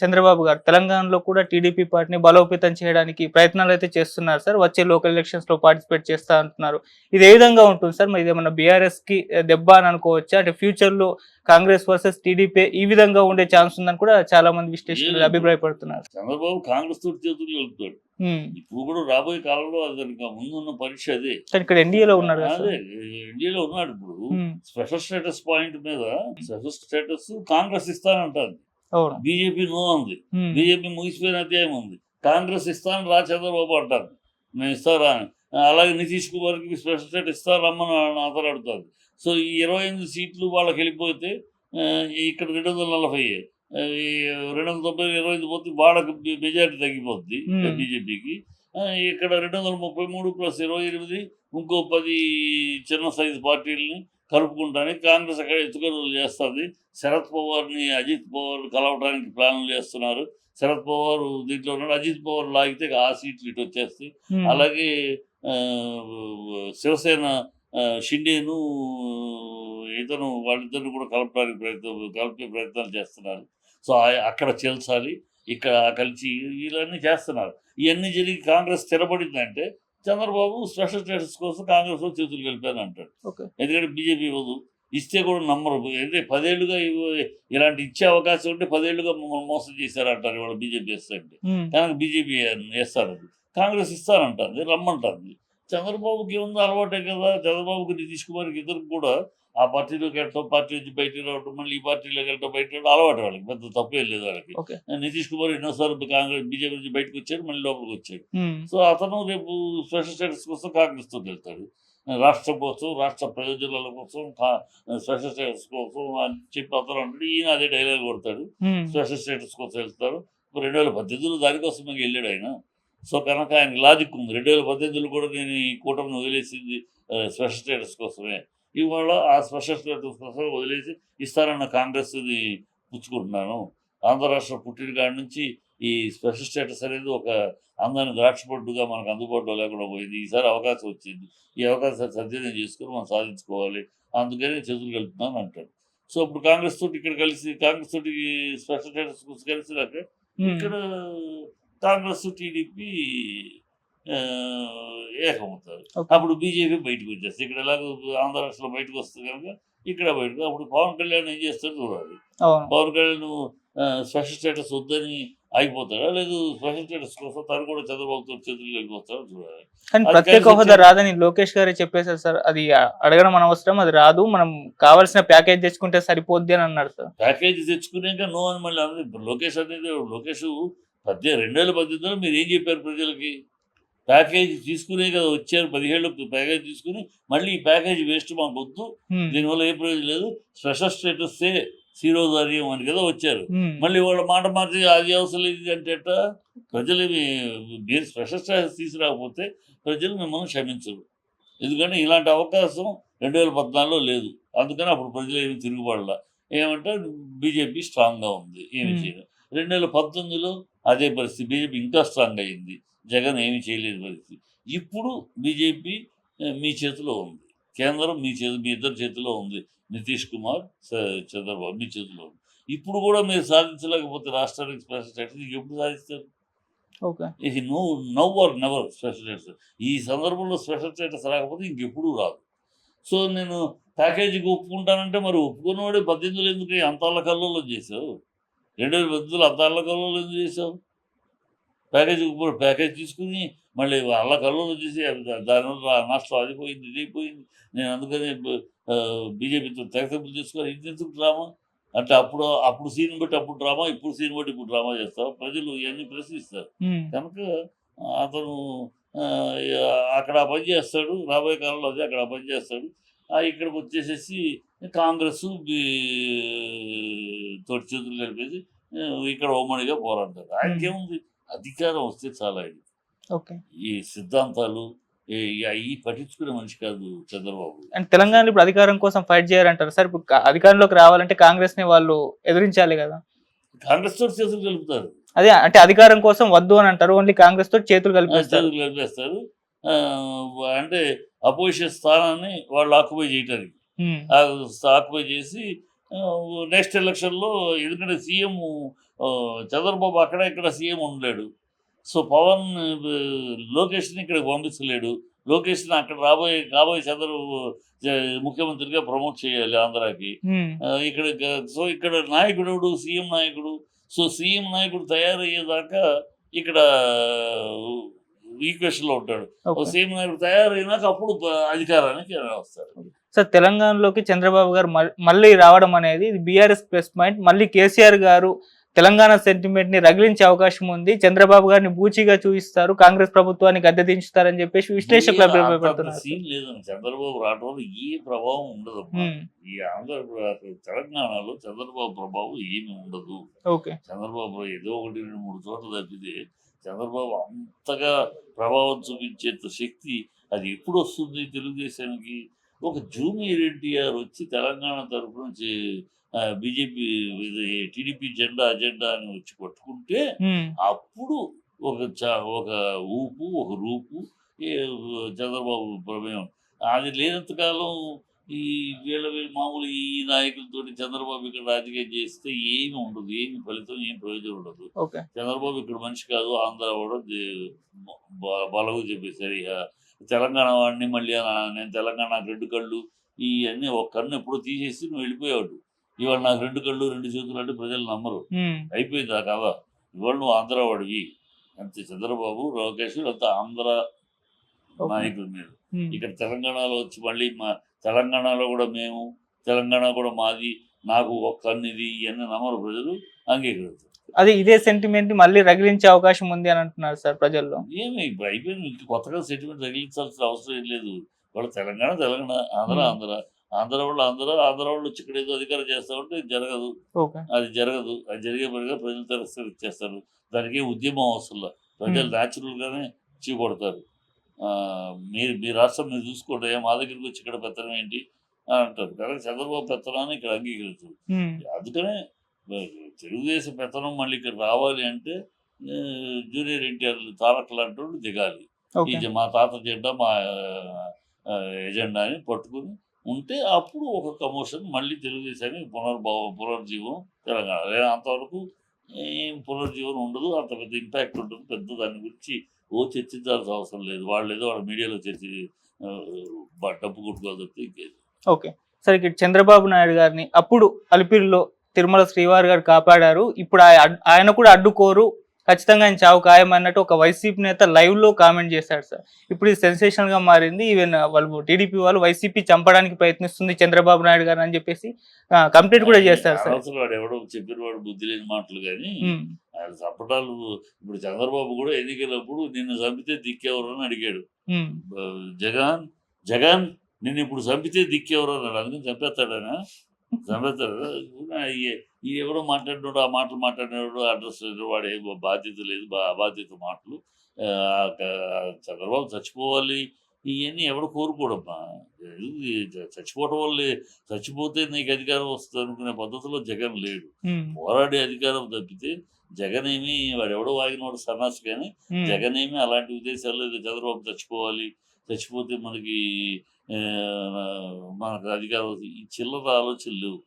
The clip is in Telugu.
చంద్రబాబు గారు తెలంగాణలో కూడా టీడీపీ పార్టీని బలోపేతం చేయడానికి ప్రయత్నాలు అయితే చేస్తున్నారు సార్. వచ్చే లోకల్ ఎలక్షన్స్ లో పార్టిసిపేట్ చేస్తా అంటున్నారు. ఇది ఏ విధంగా ఉంటుంది సార్? మరి ఇదేమన్నా బీఆర్ఎస్ కి దెబ్బ అని అనుకోవచ్చా? అంటే ఫ్యూచర్ లో కాంగ్రెస్ వర్సెస్ టీడీపీ ఈ విధంగా ఉండే ఛాన్స్ ఉందని కూడా చాలా మంది విశ్లేషకులు అభిప్రాయపడుతున్నారు. చంద్రబాబు కాంగ్రెస్ తోటి చేతులు వెళ్తాడు. ఇప్పుడు కూడా రాబోయే కాలంలో అది ముందున్న పరీక్ష అదే. ఇక్కడ ఎన్డీఏలో ఉన్నారు కదా అదే సార్. ఎన్డీఏలో ఉన్నాడు. ఇప్పుడు స్పెషల్ స్టేటస్ పాయింట్ మీద స్పెషల్ స్టేటస్ కాంగ్రెస్ ఇస్తానంటారు. అవును. బీజేపీ నో ఉంది. బీజేపీ ముగిసిపోయిన అధ్యాయం ఉంది. కాంగ్రెస్ ఇస్తాను రా చంద్రబాబు అంటారు. నేను ఇస్తారా అని. అలాగే నితీష్ కుమార్కి స్పెషల్ స్టేట్ ఇస్తారమ్మని అతలాడుతుంది. సో ఈ 28 సీట్లు వాళ్ళకి వెళ్ళిపోతే ఇక్కడ 240 ఈ 290 25 పోతే వాళ్ళకి మెజారిటీ తగ్గిపోద్ది బీజేపీకి. ఇక్కడ 233 ప్లస్ 28 ఇంకో 10 చిన్న సైజు పార్టీలని కలుపుకుంటానికి కాంగ్రెస్ అక్కడ ఎత్తుగడలు చేస్తుంది. శరద్ పవార్ని అజిత్ పవార్ కలవడానికి ప్లాన్లు చేస్తున్నారు. శరద్ పవార్ దీంట్లో ఉన్నాడు. అజిత్ పవార్ లాగితే ఆ సీట్లు ఇటు వచ్చేస్తాయి. అలాగే శివసేన షిండేను ఇతను వాళ్ళిద్దరిని కూడా కలిపే ప్రయత్నాలు చేస్తున్నారు. సో అక్కడ చేల్చాలి, ఇక్కడ కలిసి ఇవన్నీ చేస్తున్నారు. ఇవన్నీ జరిగి కాంగ్రెస్ స్థిరపడిందంటే చంద్రబాబు స్పెషల్ స్టేటస్ కోసం కాంగ్రెస్ లో చేతులు కలిపాను అంటాడు. ఎందుకంటే బీజేపీ ఇవ్వదు, ఇస్తే కూడా నమ్మరు. అయితే 10 ఏళ్ళుగా ఇలాంటి ఇచ్చే అవకాశం ఉంటే 10 ఏళ్ళుగా మోసం చేశారంటారు ఇవాళ బీజేపీ వేస్తారంటే. కనుక బీజేపీ వేస్తారు, కాంగ్రెస్ ఇస్తారంటుంది, రమ్మంటుంది. చంద్రబాబుకి ఏముందో అలవాటే కదా. చంద్రబాబుకి నితీష్ కుమార్కి ఇద్దరు కూడా ఆ పార్టీలోకి వెళ్ళటం, పార్టీ నుంచి బయటకు రావటం, మళ్ళీ ఈ పార్టీలోకి వెళ్ళటం, బయట రావడం అలవాటు వాళ్ళకి. పెద్ద తప్పేం లేదు వాళ్ళకి. నితీష్ కుమార్ ఎన్నోసార్లు కాంగ్రెస్ బీజేపీ నుంచి బయటకు వచ్చాడు, మళ్ళీ లోపలికి వచ్చాడు. సో అతను రేపు స్పెషల్ స్టేటస్ కోసం కాంగ్రెస్తో వెళ్తాడు. రాష్ట్రం కోసం, రాష్ట్ర ప్రయోజనాల కోసం, స్పెషల్ స్టేటస్ కోసం అని చెప్పి అతను అంటాడు. ఈయన అదే డైలాగ్ కొడతాడు, స్పెషల్ స్టేటస్ కోసం వెళ్తారు. 2018లో దానికోసం వెళ్ళాడు ఆయన. సో కనుక ఆయన లాజిక్ ఉంది. 2018లో కూడా నేను ఈ కూటమిని వదిలేసింది స్పెషల్ స్టేటస్ కోసమే. ఇవాళ ఆ స్పెషల్ స్టేటస్ కోసం వదిలేసి ఇస్తారన్న కాంగ్రెస్ది పుచ్చుకుంటున్నాను. ఆంధ్ర రాష్ట్రం పుట్టిన కాడి నుంచి ఈ స్పెషల్ స్టేటస్ అనేది ఒక అందాన్ని ద్రాక్షపొట్టుగా మనకు అందుబాటులో లేకుండా పోయింది. ఈసారి అవకాశం వచ్చింది. ఈ అవకాశాన్ని సద్వినియోగం చేసుకుని మనం సాధించుకోవాలి, అందుకని చేతులు కలుపుతున్నాను అంటాడు. సో ఇప్పుడు కాంగ్రెస్ తోటి ఇక్కడ కలిసి, కాంగ్రెస్ తోటి స్పెషల్ స్టేటస్ కోసం కలిసినాక ఇక్కడ కాంగ్రెస్ టీడీపీ ఏకమవుతారు. అప్పుడు బీజేపీ బయటకు వచ్చేస్తుంది. ఇక్కడ ఎలాగో ఆంధ్ర రాష్ట్రంలో బయటకు వస్తుంది కనుక ఇక్కడ బయటకు. అప్పుడు పవన్ కళ్యాణ్ ఏం చేస్తాడు చూడాలి. పవన్ కళ్యాణ్ స్పెషల్ స్టేటస్ వద్దని అయిపోతాడా, లేదు స్పెషల్ స్టేటస్ కోసం తను కూడా చంద్రబాబుతో చేతులు వెళ్ళిపోతాడో చూడాలి. కానీ ప్రత్యేక హోదా రాదని లోకేష్ గారే చెప్పేశారు సార్. అది అడగడం అనవసరం, అది రాదు, మనం కావాల్సిన ప్యాకేజ్ తెచ్చుకుంటే సరిపోద్ది అని అన్నాడు సార్. ప్యాకేజ్ తెచ్చుకునేక నో అని మళ్ళీ అన్నది లోకేష్ అనేది. లోకేష్ 2018లో మీరు ఏం చెప్పారు ప్రజలకి? ప్యాకేజ్ తీసుకునే కదా వచ్చారు. 17 ప్యాకేజ్ తీసుకుని మళ్ళీ ఈ ప్యాకేజ్ వేస్ట్ మాకు వద్దు, దీనివల్ల ఏ ప్రయోజనం లేదు, స్పెషల్ స్టేటస్ శిరోధార్యం అని కదా వచ్చారు. మళ్ళీ వాళ్ళ మాట మార్చి అది అవసరం లేదు అంటే ప్రజలు మీరు స్పెషల్ స్టేటస్ తీసుకురాకపోతే ప్రజలు మిమ్మల్ని క్షమించరు. ఎందుకంటే ఇలాంటి అవకాశం 2014లో లేదు. అందుకని అప్పుడు ప్రజలు ఏమి తిరుగుబడలా. ఏమంటే బీజేపీ స్ట్రాంగ్గా ఉంది, ఏమి చేయలేదు. 2019లో అదే పరిస్థితి, బీజేపీ ఇంకా స్ట్రాంగ్ అయ్యింది, జగన్ ఏమీ చేయలేని పరిస్థితి. ఇప్పుడు బీజేపీ మీ చేతిలో ఉంది, కేంద్రం మీ ఇద్దరి చేతిలో ఉంది. నితీష్ కుమార్, చంద్రబాబు మీ చేతిలో ఉంది. ఇప్పుడు కూడా మీరు సాధించలేకపోతే రాష్ట్రానికి స్పెషల్ స్టేటస్ ఎప్పుడు సాధిస్తారు? ఇది now or never special status. ఈ సందర్భంలో స్పెషల్ స్టేటస్ రాకపోతే ఇంకెప్పుడు రాదు. సో నేను ప్యాకేజీకి ఒప్పుకుంటానంటే మరి ఒప్పుకున్నవాడే 18లో ఎందుకు అంత అల్లకల్లోలో చేసావు? 2018లో అంత అల్లకల్లోలో ఎందుకు చేసావు? ప్యాకేజ్ తీసుకుని మళ్ళీ అల్లకల్లోలో చేసి దానివల్ల నష్టం అది పోయింది, ఇది పోయింది. నేను అందుకని బీజేపీతో తెగతెంపులు చేసుకోవాలి. ఇది ఎందుకు డ్రామా అంటే అప్పుడు సీన్ బట్టి అప్పుడు డ్రామా, ఇప్పుడు సీన్ బట్టి ఇప్పుడు డ్రామా చేస్తావు. ప్రజలు ఇవన్నీ ప్రశ్నిస్తారు. కనుక అతను అక్కడ పని చేస్తాడు, రాబోయే కాలంలో అదే అక్కడ పని చేస్తాడు. ఇక్కడికి వచ్చేసేసి కాంగ్రెస్ తోటి చేతులు కలిపేసి ఇక్కడ ఉమ్మడిగా పోరాడతారు. ఆయనకేముంది, అధికారం వస్తే చాలా. ఇది ఈ సిద్ధాంతాలు ఈ పట్టించుకునే మనిషి కాదు చంద్రబాబు. అండ్ తెలంగాణలో ఇప్పుడు అధికారం కోసం ఫైట్ చేయాలంటారు సార్. ఇప్పుడు అధికారంలోకి రావాలంటే కాంగ్రెస్ ని వాళ్ళు ఎదిరించాలి కదా. కాంగ్రెస్ తోటి చేతులు కలుపుతారు. అదే అంటే అధికారం కోసం వద్దు అని అంటారు, ఓన్లీ కాంగ్రెస్ తోటి చేతులు కలిపేస్తారు. అంటే అపోజిషన్ స్థానాన్ని వాళ్ళు ఆక్యుపై చేయటానికి, ఆక్యుపై చేసి నెక్స్ట్ ఎలక్షన్‌లో ఎందుకంటే సీఎం చంద్రబాబు అక్కడ ఇక్కడ సీఎం ఉండలేడు. సో, పవన్ లోకేష్‌ని ఇక్కడికి పంపించలేడు. లోకేష్‌ని అక్కడ కాబోయే జ ముఖ్యమంత్రిగా ప్రమోట్ చేయాలి ఆంధ్రాకి. హ్మ్. ఇక్కడ ఇక్కడ నాయకుడెవడు? సీఎం నాయకుడు. సో, సీఎం నాయకుడు తయారయ్యేదాకా ఇక్కడ ఈక్వేషన్‌లో ఉంటాడు. ఓకే. సీఎం నాయకుడు తయారైనాక అప్పుడు అధికారానికి వస్తాడు. సార్ తెలంగాణలోకి చంద్రబాబు గారు మళ్ళీ రావడం అనేది ఇది బీఆర్ఎస్ ప్లస్ పాయింట్. మళ్ళీ కేసీఆర్ గారు తెలంగాణ సెంటిమెంట్ ని రగిలించే అవకాశం ఉంది. చంద్రబాబు గారిని బూచిగా చూపిస్తారు, కాంగ్రెస్ ప్రభుత్వాన్ని గద్దె దించుతారని చెప్పేసి విశ్లేషకులు అభిప్రాయపడుతున్నారు. సీన్ లేదండి. చంద్రబాబు రావడం వల్ల ఏ ప్రభావం ఉండదు. హ్మ్. ఈ తెలంగాణలో చంద్రబాబు ప్రభావం ఏమి ఉండదు. ఓకే. చంద్రబాబు ఏదో 1, 2, 3 చోట్ల తప్పితే చంద్రబాబు అంతగా ప్రభావం చూపించేంత శక్తి అది ఎప్పుడు వస్తుంది తెలుగుదేశానికి? ఒక జూనియర్ ఎన్టీఆర్ వచ్చి తెలంగాణ తరఫున బీజేపీ టీడీపీ అజెండా అని వచ్చి పట్టుకుంటే హ్మ్. అప్పుడు ఒక ఊపు ఒక రూపు ఏ చంద్రబాబు ప్రమేయం. అది లేనంత కాలం ఈ వీళ్ళ మామూలు ఈ నాయకులతోటి చంద్రబాబు ఇక్కడ రాజకీయం చేస్తే ఏమి ఉండదు, ఏమి ఫలితం, ఏం ప్రయోజనం ఉండదు. ఓకే. చంద్రబాబు ఇక్కడ మనిషి కాదు, ఆంధ్ర కూడా బలగు చెప్పేశారు. ఇక తెలంగాణ వాడిని మళ్ళీ నేను తెలంగాణ నాకు 2 కళ్ళు ఇవన్నీ ఒక కన్ను ఎప్పుడో తీసేసి నువ్వు వెళ్ళిపోయాడు. ఇవాళ నాకు 2 కళ్ళు 2 చేతులు అంటే ప్రజలు నమ్మరు. హ్మ్. అయిపోయింది ఆ కథ. ఇవాళ నువ్వు ఆంధ్ర వాడివి అంతే. చంద్రబాబు లోకేష్ అంతా ఆంధ్ర ఓకే. నాయకుల మీద. హ్మ్. ఇక్కడ తెలంగాణలో వచ్చి మళ్ళీ తెలంగాణలో కూడా మేము తెలంగాణ కూడా మాది, నాకు ఒక కన్నిది ఇవన్నీ నమ్మరు ప్రజలు, అంగీకరిస్తారు. అదే ఇదే సెంటిమెంట్ ని మళ్ళీ రగిలించే అవకాశం ఉంది అని అంటున్నారు సార్ ప్రజల్లో. ఏమి ఇప్పుడు అయిపోయింది. ఇంక కొత్తగా సెంటిమెంట్ తగిలించాల్సిన అవసరం ఏం లేదు. వాళ్ళు తెలంగాణ ఆంధ్ర హ్మ్. ఆంధ్ర ఆంధ్ర వాళ్ళు వచ్చి ఇక్కడ ఏదో అధికారం చేస్తామంటే జరగదు. ఓకే. అది జరగదు. అది జరిగే పనిగా ప్రజలు తిరస్కరించేస్తారు. దానికి ఉద్యమం అవసరంలా. ప్రజలు న్యాచురల్‌గానే చీకొడతారు. మీ రాష్ట్రం మీరు చూసుకోండి, మా దగ్గరికి వచ్చి ఇక్కడ పెత్తనం ఏంటి అని అంటారు. కానీ చంద్రబాబు పెత్తనాన్ని ఇక్కడ అంగీకరించరు. హ్మ్. అందుకనే తెలుగుదేశం పెత్తనం మళ్ళీ ఇక్కడ రావాలి అంటే జూనియర్ ఎన్టీఆర్ తారక్ లాంటోళ్ళు దిగాలి. ఓకే. మా తాత జెండా మా ఎజెండా అని పట్టుకుని ఉంటే అప్పుడు ఒక కమోషన్ మళ్ళీ తెలుగుదేశానికి పునర్జీవనం తెలంగాణ. అంతవరకు ఏం పునర్జీవనం ఉండదు. అంత పెద్ద ఇంపాక్ట్ ఉంటుంది. పెద్ద దాని గురించి చర్చించాల్సిన అవసరం లేదు. వాళ్ళు ఏదో వాళ్ళ మీడియాలో డబ్బు కొట్టుకోవాలి తప్పితే ఇంకేది. ఓకే. సరే ఇక్కడ చంద్రబాబు నాయుడు గారిని అప్పుడు అలిపిరిలో తిరుమల శ్రీవారి గారు కాపాడారు. ఇప్పుడు ఆయన కూడా అడ్డుకోరు, ఖచ్చితంగా ఆయన చావు ఖాయం అన్నట్టు ఒక వైసీపీ నేత లైవ్ లో కామెంట్ చేశాడు సార్. ఇప్పుడు ఇది సెన్సేషన్ గా మారింది. ఈవెన్ వాళ్ళు టీడీపీ వాళ్ళు వైసీపీ చంపడానికి ప్రయత్నిస్తుంది చంద్రబాబు నాయుడు గారు అని చెప్పేసి కంప్లీట్ కూడా చేస్తారు సార్. వాడు ఎవడో చెప్పిన వాడు బుద్ధి లేని మాటలు కానీ హ్మ్. ఆయన చంపటాలు. ఇప్పుడు చంద్రబాబు కూడా ఎన్నికలప్పుడు నిన్ను చంపితే దిక్కెవరు అని అడిగాడు. హ్మ్. జగన్ నిన్ను ఇప్పుడు చంపితే దిక్కెవరు అన్నాడు. అందుకని చంపేస్తాడనా? చంపేస్తాడు. ఎవడో మాట్లాడినాడు, ఆ మాటలు మాట్లాడినాడు, అడ్రస్ లేదు, వాడు ఏ బాధ్యత లేదు, అబాధ్యత మాటలు. చంద్రబాబు చచ్చిపోవాలి ఇవన్నీ ఎవడు కోరుకోడమ్మా. చచ్చిపోవటం వల్లే, చచ్చిపోతే నీకు అధికారం వస్తుంది అనుకునే పద్ధతిలో జగన్ లేడు. హ్మ్. పోరాడే అధికారం తప్పితే జగన్ ఏమి వాడెవడో వాగినవాడు సన్నాసి కానీ హ్మ్. జగన్ ఏమి అలాంటి ఉద్దేశాలు లేదు. చంద్రబాబు చచ్చిపోతే మనకి అధికారం ఈ చిల్లర ఆలోచనలు లేవు.